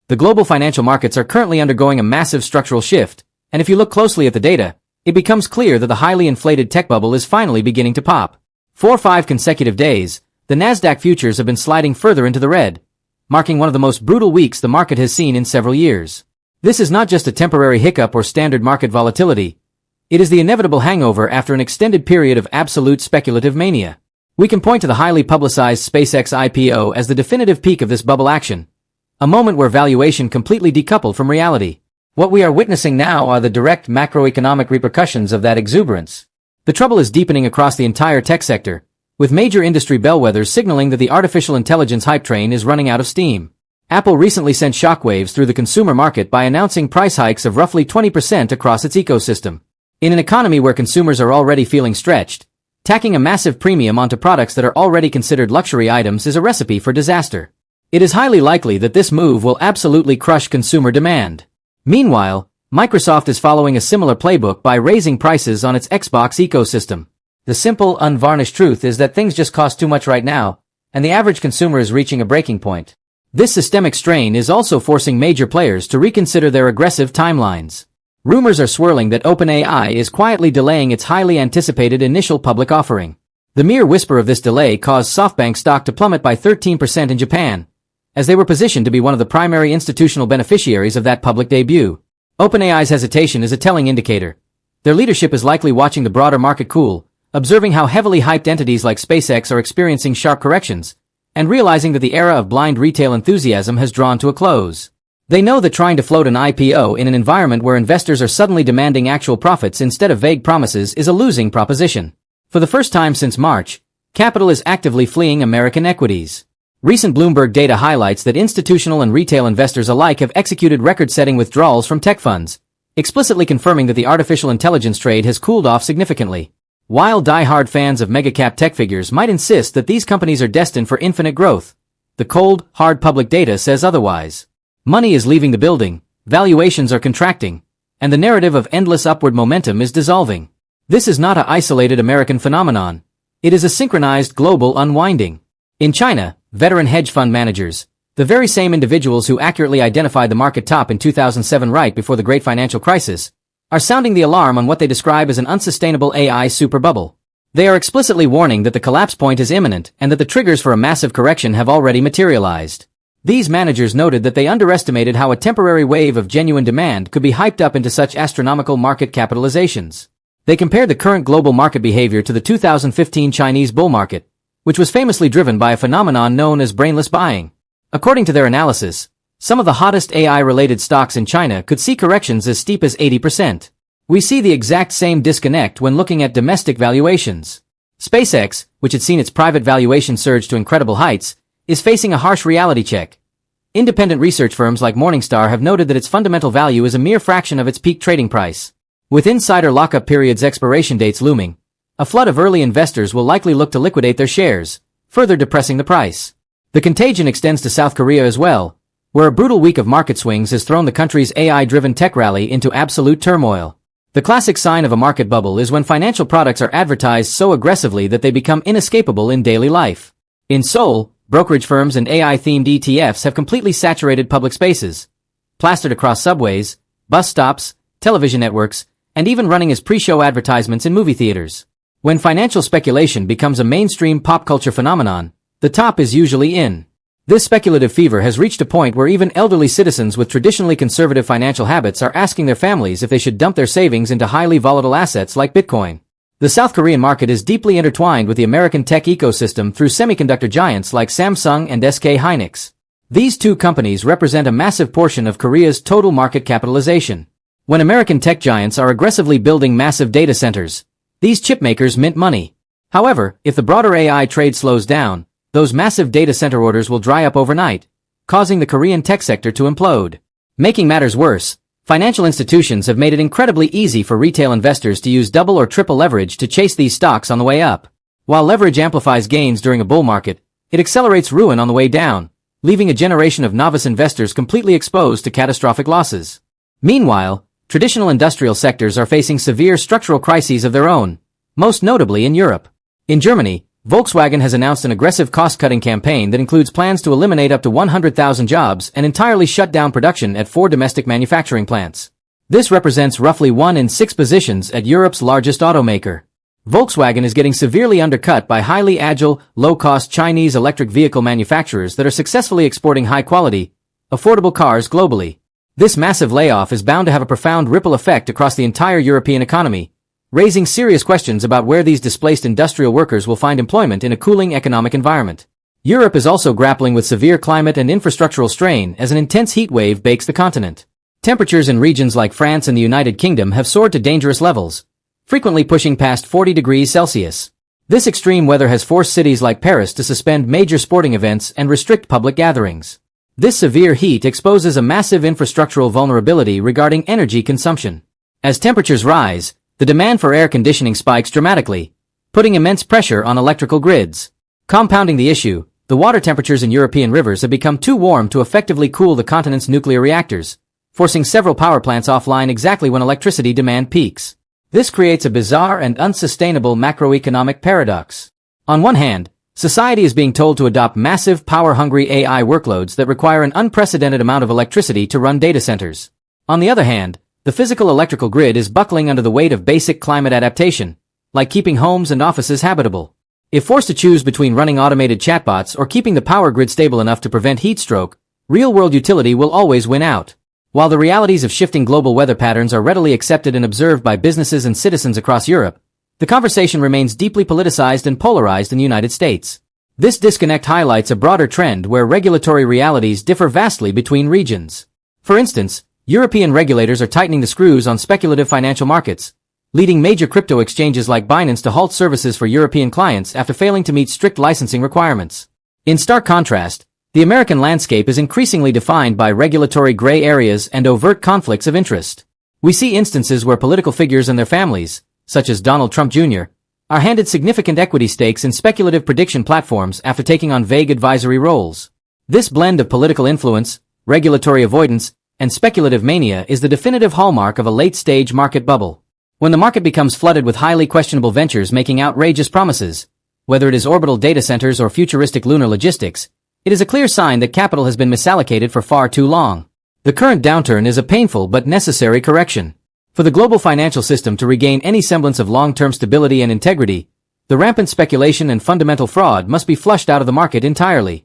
The global financial markets are currently undergoing a massive structural shift, and if you look closely at the data, it becomes clear that the highly inflated tech bubble is finally beginning to pop. For 5 consecutive days, the Nasdaq futures have been sliding further into the red, marking one of the most brutal weeks the market has seen in several years. This is not just a temporary hiccup or standard market volatility. It is the inevitable hangover after an extended period of absolute speculative mania. We can point to the highly publicized SpaceX IPO as the definitive peak of this bubble action, a moment where valuation completely decoupled from reality. What we are witnessing now are the direct macroeconomic repercussions of that exuberance. The trouble is deepening across the entire tech sector, with major industry bellwethers signaling that the artificial intelligence hype train is running out of steam. Apple recently sent shockwaves through the consumer market by announcing price hikes of roughly 20% across its ecosystem. In an economy where consumers are already feeling stretched, tacking a massive premium onto products that are already considered luxury items is a recipe for disaster. It is highly likely that this move will absolutely crush consumer demand. Meanwhile, Microsoft is following a similar playbook by raising prices on its Xbox ecosystem. The simple, unvarnished truth is that things just cost too much right now, and the average consumer is reaching a breaking point. This systemic strain is also forcing major players to reconsider their aggressive timelines. Rumors are swirling that OpenAI is quietly delaying its highly anticipated initial public offering. The mere whisper of this delay caused SoftBank stock to plummet by 13% in Japan, as they were positioned to be one of the primary institutional beneficiaries of that public debut. OpenAI's hesitation is a telling indicator. Their leadership is likely watching the broader market cool, observing how heavily hyped entities like SpaceX are experiencing sharp corrections, and realizing that the era of blind retail enthusiasm has drawn to a close. They know that trying to float an IPO in an environment where investors are suddenly demanding actual profits instead of vague promises is a losing proposition. For the first time since March, capital is actively fleeing American equities. Recent Bloomberg data highlights that institutional and retail investors alike have executed record-setting withdrawals from tech funds, explicitly confirming that the artificial intelligence trade has cooled off significantly. While die-hard fans of mega-cap tech figures might insist that these companies are destined for infinite growth, the cold, hard public data says otherwise. Money is leaving the building, valuations are contracting, and the narrative of endless upward momentum is dissolving. This is not an isolated American phenomenon. It is a synchronized global unwinding. In China, veteran hedge fund managers, the very same individuals who accurately identified the market top in 2007 right before the great financial crisis, are sounding the alarm on what they describe as an unsustainable AI super bubble. They are explicitly warning that the collapse point is imminent and that the triggers for a massive correction have already materialized. These managers noted that they underestimated how a temporary wave of genuine demand could be hyped up into such astronomical market capitalizations. They compared the current global market behavior to the 2015 Chinese bull market, which was famously driven by a phenomenon known as brainless buying. According to their analysis, some of the hottest AI-related stocks in China could see corrections as steep as 80%. We see the exact same disconnect when looking at domestic valuations. SpaceX, which had seen its private valuation surge to incredible heights, is facing a harsh reality check. Independent research firms like Morningstar have noted that its fundamental value is a mere fraction of its peak trading price. With insider lockup periods' expiration dates looming, a flood of early investors will likely look to liquidate their shares, further depressing the price. The contagion extends to South Korea as well, where a brutal week of market swings has thrown the country's AI-driven tech rally into absolute turmoil. The classic sign of a market bubble is when financial products are advertised so aggressively that they become inescapable in daily life. In Seoul, brokerage firms and AI-themed ETFs have completely saturated public spaces, plastered across subways, bus stops, television networks, and even running as pre-show advertisements in movie theaters. When financial speculation becomes a mainstream pop culture phenomenon, the top is usually in. This speculative fever has reached a point where even elderly citizens with traditionally conservative financial habits are asking their families if they should dump their savings into highly volatile assets like Bitcoin. The South Korean market is deeply intertwined with the American tech ecosystem through semiconductor giants like Samsung and SK Hynix. These two companies represent a massive portion of Korea's total market capitalization. When American tech giants are aggressively building massive data centers, these chipmakers mint money. However, if the broader AI trade slows down, those massive data center orders will dry up overnight, causing the Korean tech sector to implode. Making matters worse, financial institutions have made it incredibly easy for retail investors to use double or triple leverage to chase these stocks on the way up. While leverage amplifies gains during a bull market, it accelerates ruin on the way down, leaving a generation of novice investors completely exposed to catastrophic losses. Meanwhile, traditional industrial sectors are facing severe structural crises of their own, most notably in Europe. In Germany, Volkswagen has announced an aggressive cost-cutting campaign that includes plans to eliminate up to 100,000 jobs and entirely shut down production at 4 domestic manufacturing plants. This represents roughly 1 in 6 positions at Europe's largest automaker. Volkswagen is getting severely undercut by highly agile, low-cost Chinese electric vehicle manufacturers that are successfully exporting high-quality, affordable cars globally. This massive layoff is bound to have a profound ripple effect across the entire European economy, raising serious questions about where these displaced industrial workers will find employment in a cooling economic environment. Europe is also grappling with severe climate and infrastructural strain as an intense heat wave bakes the continent. Temperatures in regions like France and the United Kingdom have soared to dangerous levels, frequently pushing past 40 degrees Celsius. This extreme weather has forced cities like Paris to suspend major sporting events and restrict public gatherings. This severe heat exposes a massive infrastructural vulnerability regarding energy consumption. As temperatures rise, the demand for air conditioning spikes dramatically, putting immense pressure on electrical grids. Compounding the issue, the water temperatures in European rivers have become too warm to effectively cool the continent's nuclear reactors, forcing several power plants offline exactly when electricity demand peaks. This creates a bizarre and unsustainable macroeconomic paradox. On one hand, society is being told to adopt massive power-hungry AI workloads that require an unprecedented amount of electricity to run data centers. On the other hand, the physical electrical grid is buckling under the weight of basic climate adaptation, like keeping homes and offices habitable. If forced to choose between running automated chatbots or keeping the power grid stable enough to prevent heat stroke, real-world utility will always win out. While the realities of shifting global weather patterns are readily accepted and observed by businesses and citizens across Europe, the conversation remains deeply politicized and polarized in the United States. This disconnect highlights a broader trend where regulatory realities differ vastly between regions. For instance, European regulators are tightening the screws on speculative financial markets, leading major crypto exchanges like Binance to halt services for European clients after failing to meet strict licensing requirements. In stark contrast, the American landscape is increasingly defined by regulatory gray areas and overt conflicts of interest. We see instances where political figures and their families, such as Donald Trump Jr., are handed significant equity stakes in speculative prediction platforms after taking on vague advisory roles. This blend of political influence, regulatory avoidance, and speculative mania is the definitive hallmark of a late-stage market bubble. When the market becomes flooded with highly questionable ventures making outrageous promises, whether it is orbital data centers or futuristic lunar logistics, it is a clear sign that capital has been misallocated for far too long. The current downturn is a painful but necessary correction. For the global financial system to regain any semblance of long-term stability and integrity, the rampant speculation and fundamental fraud must be flushed out of the market entirely.